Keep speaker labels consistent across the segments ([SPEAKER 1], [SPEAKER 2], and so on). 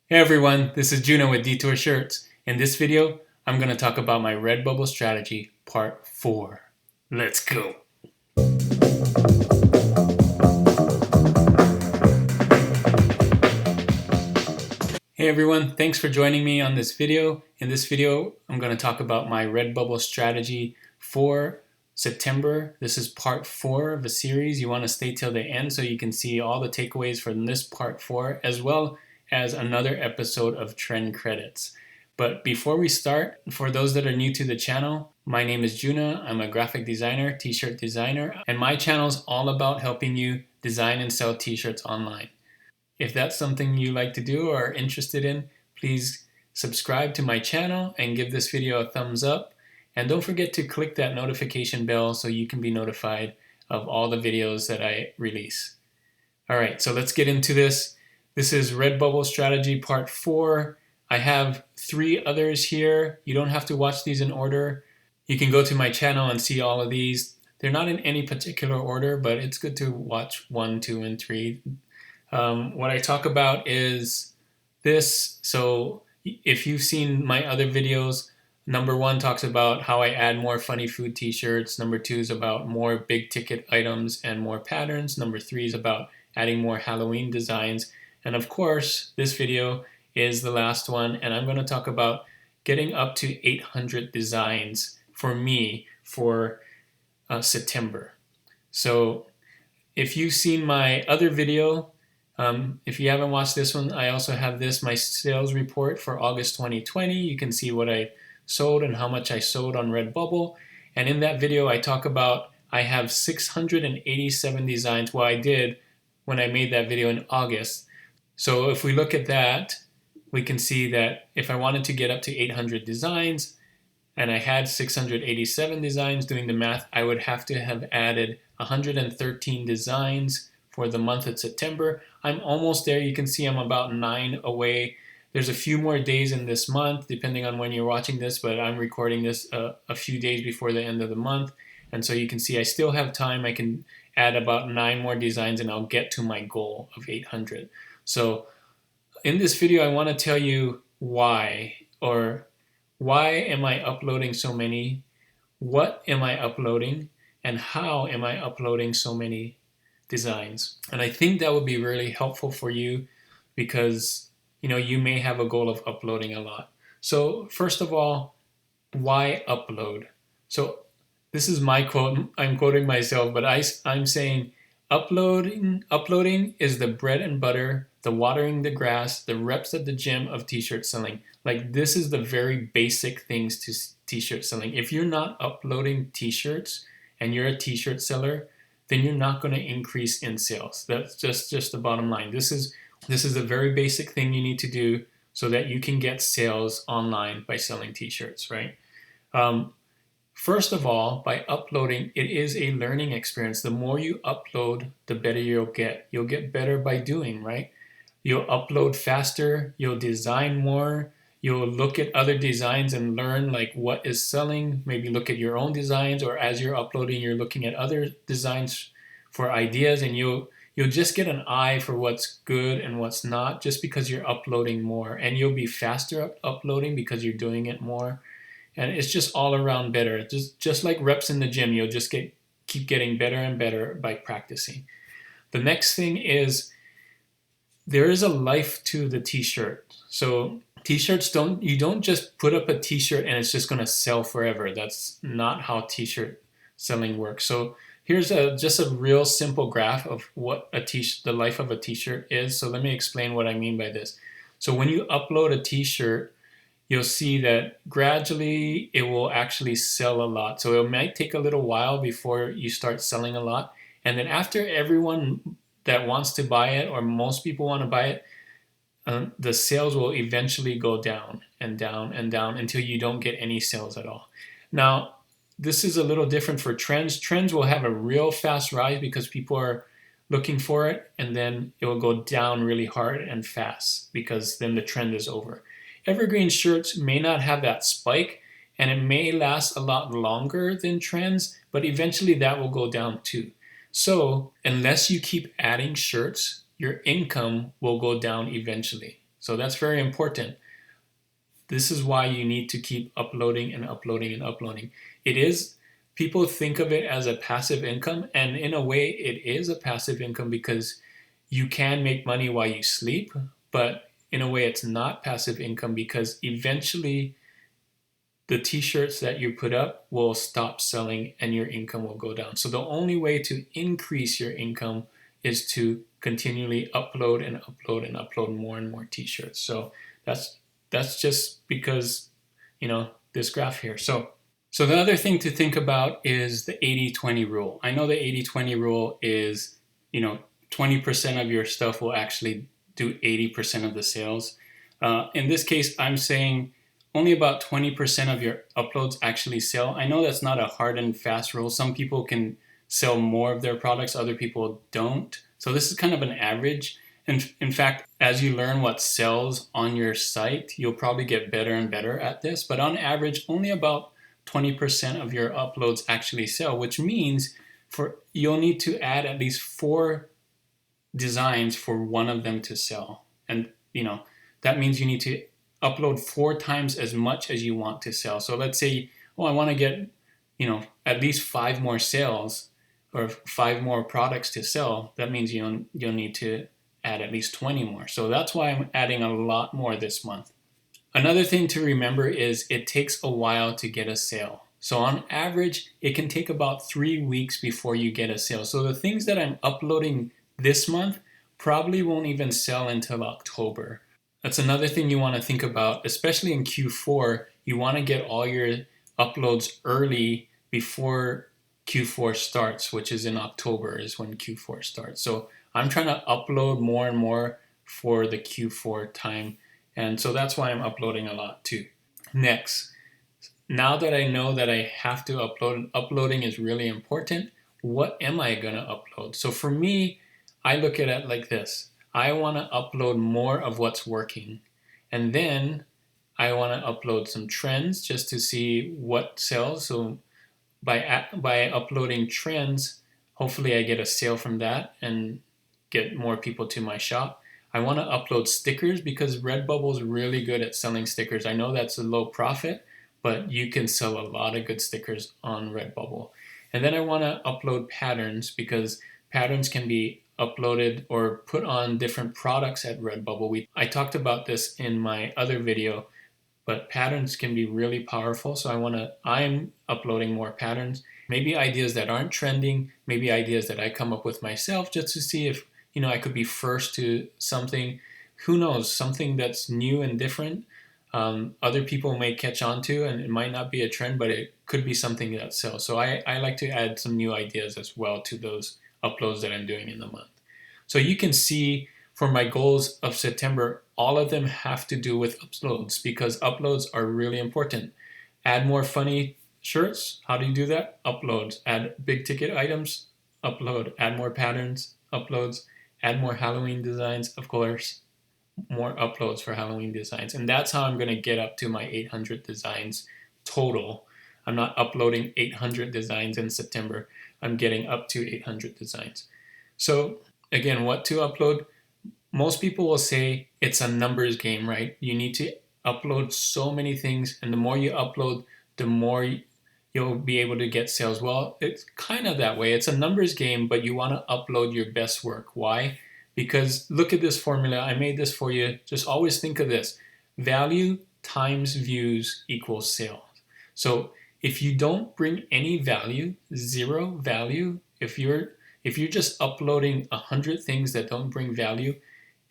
[SPEAKER 1] Hey everyone, this is Juno with Detour Shirts. In this video, I'm going to talk about my RedBubble strategy, part 4. Let's go! Hey everyone, thanks for joining me on this video. In this video, I'm going to talk about my RedBubble strategy for September. This is part 4 of a series. You want to stay till the end so you can see all the takeaways from this part 4, as well as another episode of Trend Credits. But before we start, for those that are new to the channel, my name is Juna. I'm a graphic designer, t-shirt designer, and my channel is all about helping you design and sell t-shirts online. If that's something you like to do or are interested in, please subscribe to my channel and give this video a thumbs up. And don't forget to click that notification bell so you can be notified of all the videos that I release. All right, so let's get into this. This is RedBubble Strategy Part 4. I have 3 others here. You don't have to watch these in order. You can go to my channel and see all of these. They're not in any particular order, but it's good to watch 1, 2, and 3. What I talk about is this. So if you've seen my other videos, number 1 talks about how I add more funny food t-shirts. Number 2 is about more big ticket items and more patterns. Number 3 is about adding more Halloween designs. And of course, this video is the last one, and I'm going to talk about getting up to 800 designs for me for September. So if you've seen my other video, if you haven't watched this one, I also have my sales report for August 2020. You can see what I sold and how much I sold on RedBubble. And in that video, I talk about I have 687 designs. Well, I did when I made that video in August. So if we look at that, we can see that if I wanted to get up to 800 designs and I had 687 designs, doing the math, I would have to have added 113 designs for the month of September. I'm almost there. You can see I'm about 9 away. There's a few more days in this month, depending on when you're watching this, but I'm recording this a few days before the end of the month. And so you can see I still have time. I can add about 9 more designs and I'll get to my goal of 800. So in this video, I want to tell you why am I uploading so many, what am I uploading, and how am I uploading so many designs. And I think that would be really helpful for you because you may have a goal of uploading a lot. So first of all, why upload? So this is my quote. I'm quoting myself, but I'm saying uploading is the bread and butter, the watering the grass, the reps at the gym of t-shirt selling. Like, this is the very basic things to t-shirt selling. If you're not uploading t-shirts and you're a t-shirt seller, then you're not going to increase in sales. That's just the bottom line. This is a very basic thing you need to do so that you can get sales online by selling t-shirts, right? First of all, by uploading, it is a learning experience. The more you upload, the better you'll get. You'll get better by doing, right? You'll upload faster, you'll design more, you'll look at other designs and learn like what is selling. Maybe look at your own designs, or as you're uploading, you're looking at other designs for ideas, and you'll just get an eye for what's good and what's not just because you're uploading more. And you'll be faster uploading because you're doing it more. And it's just all around better. Just like reps in the gym, you'll just keep getting better and better by practicing. The next thing is there is a life to the t-shirt. So t-shirts you don't just put up a t-shirt and it's just going to sell forever. That's not how t-shirt selling works. So here's just a real simple graph of what the life of a t-shirt is. So let me explain what I mean by this. So when you upload a t-shirt, you'll see that gradually it will actually sell a lot. So it might take a little while before you start selling a lot. And then after everyone that wants to buy it, or most people want to buy it, the sales will eventually go down and down and down until you don't get any sales at all. Now, this is a little different for trends. Trends will have a real fast rise because people are looking for it, and then it will go down really hard and fast because then the trend is over. Evergreen shirts may not have that spike, and it may last a lot longer than trends, but eventually that will go down too. So unless you keep adding shirts, your income will go down eventually. So that's very important. This is why you need to keep uploading and uploading and uploading. It is, people think of it as a passive income, and in a way it is a passive income because you can make money while you sleep, but in a way it's not passive income because eventually the t-shirts that you put up will stop selling and your income will go down. So the only way to increase your income is to continually upload and upload and upload more and more t-shirts. So that's just because, this graph here. So the other thing to think about is the 80-20 rule. I know the 80-20 rule is, 20% of your stuff will actually do 80% of the sales. In this case, I'm saying only about 20% of your uploads actually sell. I know that's not a hard and fast rule. Some people can sell more of their products, other people don't. So this is kind of an average. And in fact, as you learn what sells on your site, you'll probably get better and better at this. But on average, only about 20% of your uploads actually sell, which means you'll need to add at least 4 designs for one of them to sell. And that means you need to upload 4 times as much as you want to sell. So let's say, I want to get, at least 5 more sales or 5 more products to sell. That means you'll need to add at least 20 more. So that's why I'm adding a lot more this month. Another thing to remember is it takes a while to get a sale. So on average, it can take about 3 weeks before you get a sale. So the things that I'm uploading this month probably won't even sell until October. That's another thing you want to think about, especially in Q4. You want to get all your uploads early before Q4 starts, which is in October is when Q4 starts. So I'm trying to upload more and more for the Q4 time. And so that's why I'm uploading a lot too. Next, now that I know that I have to upload, uploading is really important, what am I going to upload? So for me, I look at it like this. I want to upload more of what's working. And then I want to upload some trends just to see what sells. So by uploading trends, hopefully I get a sale from that and get more people to my shop. I want to upload stickers because RedBubble is really good at selling stickers. I know that's a low profit, but you can sell a lot of good stickers on RedBubble. And then I want to upload patterns because patterns can be uploaded or put on different products at RedBubble. I talked about this in my other video, but patterns can be really powerful. So I'm uploading more patterns, maybe ideas that aren't trending, maybe ideas that I come up with myself just to see if, I could be first to something, who knows, something that's new and different. Other people may catch on to, and it might not be a trend, but it could be something that sells. So I like to add some new ideas as well to those uploads that I'm doing in the month. So you can see for my goals of September, all of them have to do with uploads because uploads are really important. Add more funny shirts. How do you do that? Uploads. Add big ticket items. Upload. Add more patterns. Uploads. Add more Halloween designs. Of course, more uploads for Halloween designs. And that's how I'm going to get up to my 800 designs total. I'm not uploading 800 designs in September. I'm getting up to 800 designs. So again, what to upload? Most people will say it's a numbers game, right? You need to upload so many things, and the more you upload, the more you'll be able to get sales. Well, it's kind of that way. It's a numbers game, but you want to upload your best work. Why? Because look at this formula. I made this for you. Just always think of this. Value times views equals sales. So if you don't bring any value, 0 value, if you're just uploading 100 things that don't bring value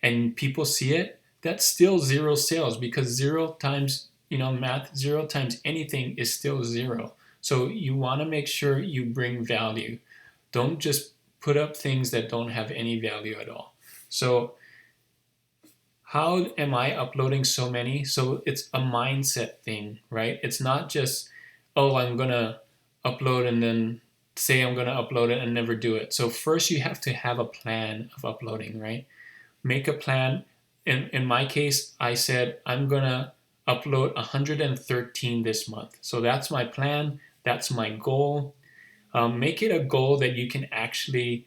[SPEAKER 1] and people see it, that's still 0 sales because 0 times, math, 0 times anything is still 0. So you want to make sure you bring value. Don't just put up things that don't have any value at all. So how am I uploading so many? So it's a mindset thing, right? It's not just, I'm going to upload and then say I'm going to upload it and never do it. So first you have to have a plan of uploading, right? Make a plan. In my case, I said I'm going to upload 113 this month. So that's my plan. That's my goal. Make it a goal that you can actually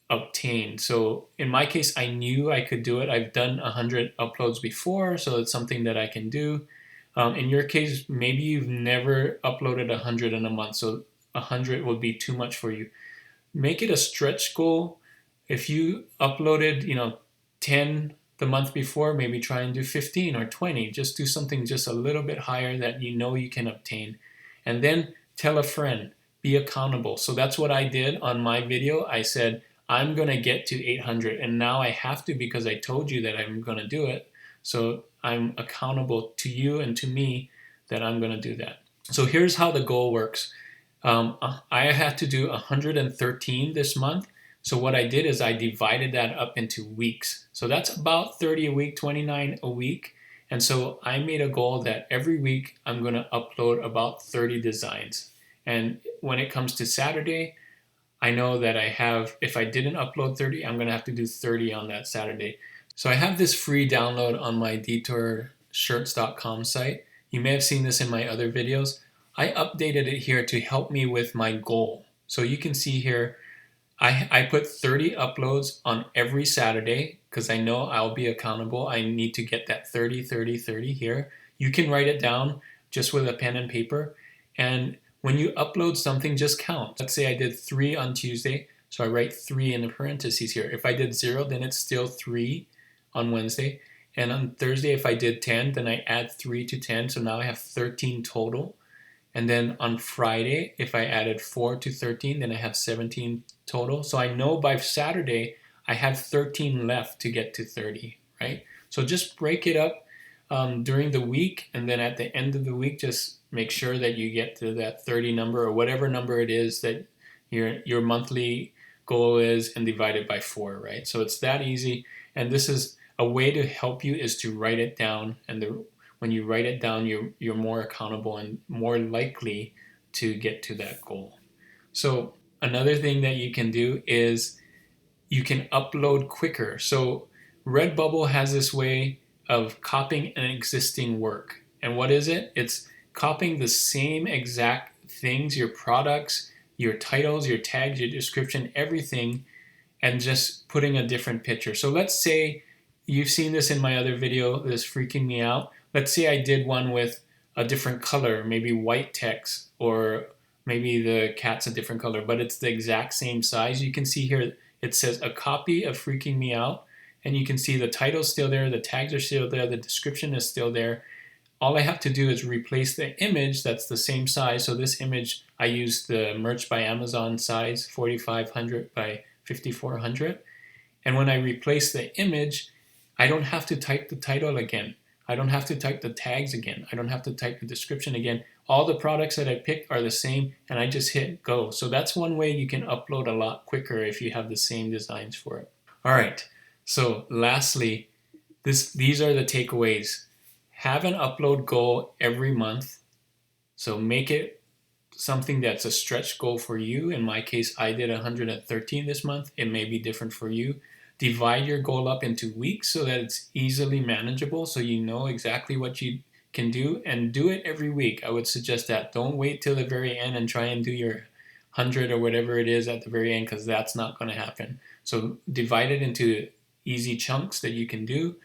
[SPEAKER 1] obtain. So in my case, I knew I could do it. I've done 100 uploads before, so it's something that I can do. In your case, maybe you've never uploaded 100 in a month, so 100 would be too much for you. Make it a stretch goal. If you uploaded, 10 the month before, maybe try and do 15 or 20. Just do something just a little bit higher that you know you can obtain. And then tell a friend, be accountable. So that's what I did on my video. I said, I'm going to get to 800, and now I have to because I told you that I'm going to do it. So I'm accountable to you and to me that I'm going to do that. So here's how the goal works. I had to do 113 this month. So what I did is I divided that up into weeks. So that's about 30 a week, 29 a week. And so I made a goal that every week I'm going to upload about 30 designs. And when it comes to Saturday, I know that if I didn't upload 30, I'm going to have to do 30 on that Saturday. So I have this free download on my detourshirts.com site. You may have seen this in my other videos. I updated it here to help me with my goal. So you can see here, I put 30 uploads on every Saturday because I know I'll be accountable. I need to get that 30, 30, 30 here. You can write it down just with a pen and paper. And when you upload something, just count. Let's say I did 3 on Tuesday, so I write 3 in the parentheses here. If I did 0, then it's still 3 on Wednesday. And on Thursday, if I did 10, then I add 3 to 10, so now I have 13 total. And then on Friday, if I added 4 to 13, then I have 17 total. So I know by Saturday, I have 13 left to get to 30, right? So just break it up during the week, and then at the end of the week, just make sure that you get to that 30 number or whatever number it is that your monthly goal is, and divide it by 4, right? So it's that easy. And this is a way to help you is to write it down, and when you write it down, you're more accountable and more likely to get to that goal. So another thing that you can do is you can upload quicker. So RedBubble has this way of copying an existing work. And what is it? It's copying the same exact things, your products, your titles, your tags, your description, everything, and just putting a different picture. So let's say you've seen this in my other video, this freaking me out. Let's say I did one with a different color, maybe white text, or maybe the cat's a different color, but it's the exact same size. You can see here it says a copy of Freaking Me Out, and you can see the title's still there, the tags are still there, the description is still there. All I have to do is replace the image that's the same size. So this image, I used the Merch by Amazon size, 4500 by 5400. And when I replace the image, I don't have to type the title again. I don't have to type the tags again. I don't have to type the description again. All the products that I picked are the same, and I just hit go. So that's one way you can upload a lot quicker if you have the same designs for it. All right, so lastly, these are the takeaways. Have an upload goal every month. So make it something that's a stretch goal for you. In my case, I did 113 this month. It may be different for you. Divide your goal up into weeks so that it's easily manageable, so you know exactly what you can do, and do it every week. I would suggest that. Don't wait till the very end and try and do your 100 or whatever it is at the very end, because that's not going to happen. So divide it into easy chunks that you can do,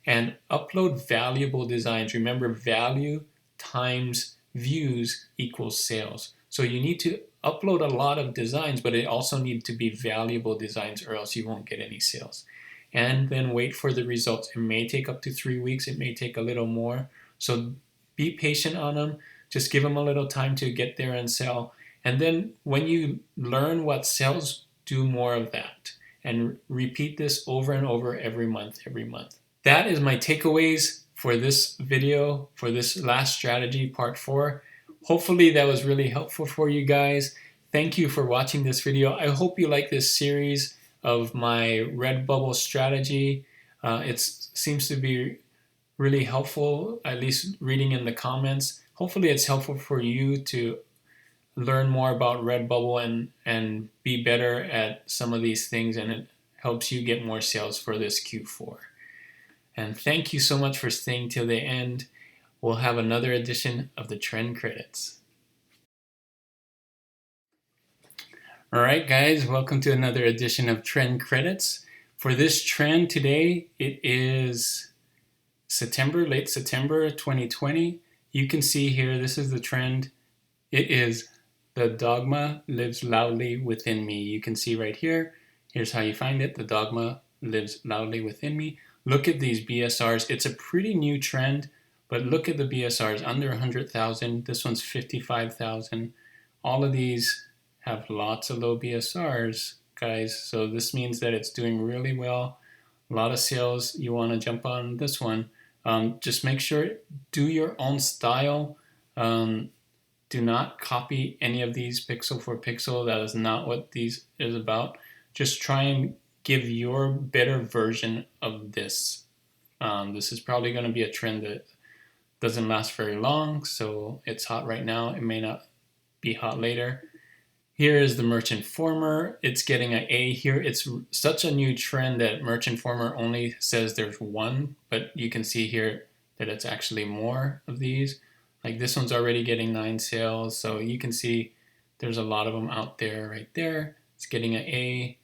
[SPEAKER 1] and upload valuable designs. Remember, value times views equals sales. So you need to upload a lot of designs, but it also needs to be valuable designs, or else you won't get any sales. And then wait for the results. It may take up to 3 weeks. It may take a little more. So be patient on them. Just give them a little time to get there and sell. And then when you learn what sells, do more of that. And repeat this over and over every month. That is my takeaways for this video, for this last strategy, part 4. Hopefully that was really helpful for you guys. Thank you for watching this video. I hope you like this series of my RedBubble strategy. It seems to be really helpful, at least reading in the comments. Hopefully it's helpful for you to learn more about RedBubble and be better at some of these things, and it helps you get more sales for this Q4. And thank you so much for staying till the end. We'll have another edition of the Trend Credits. All right, guys, welcome to another edition of Trend Credits. For this trend today, it is late September 2020. You can see here, this is the trend. It is "The Dogma Lives Loudly Within Me." You can see right here. Here's how you find it. The dogma lives loudly within me. Look at these BSRs. It's a pretty new trend, but look at the BSRs under 100,000. This one's 55,000. All of these have lots of low BSRs, guys. So this means that it's doing really well. A lot of sales. You want to jump on this one. Just make sure, do your own style. Do not copy any of these pixel for pixel. That is not what these is about. Just try and give your better version of this. This is probably going to be a trend that doesn't last very long, so it's hot right now. It may not be hot later. Here is the Merchant Former. It's getting an A here. It's such a new trend that Merchant Former only says there's one, but you can see here that it's actually more of these. Like this one's already getting 9 sales, so you can see there's a lot of them out there right there. It's getting an A.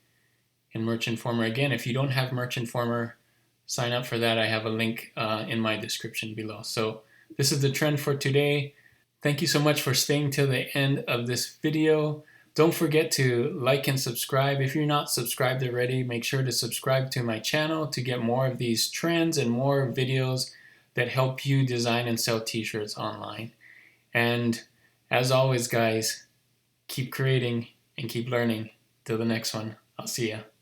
[SPEAKER 1] In Merchant Former, again, if you don't have Merchant Former, sign up for that. I have a link in my description below. So this is the trend for today. Thank you so much for staying till the end of this video. Don't forget to like and subscribe. If you're not subscribed already, make sure to subscribe to my channel to get more of these trends and more videos that help you design and sell t-shirts online. And as always, guys, keep creating and keep learning. Till the next one, I'll see ya.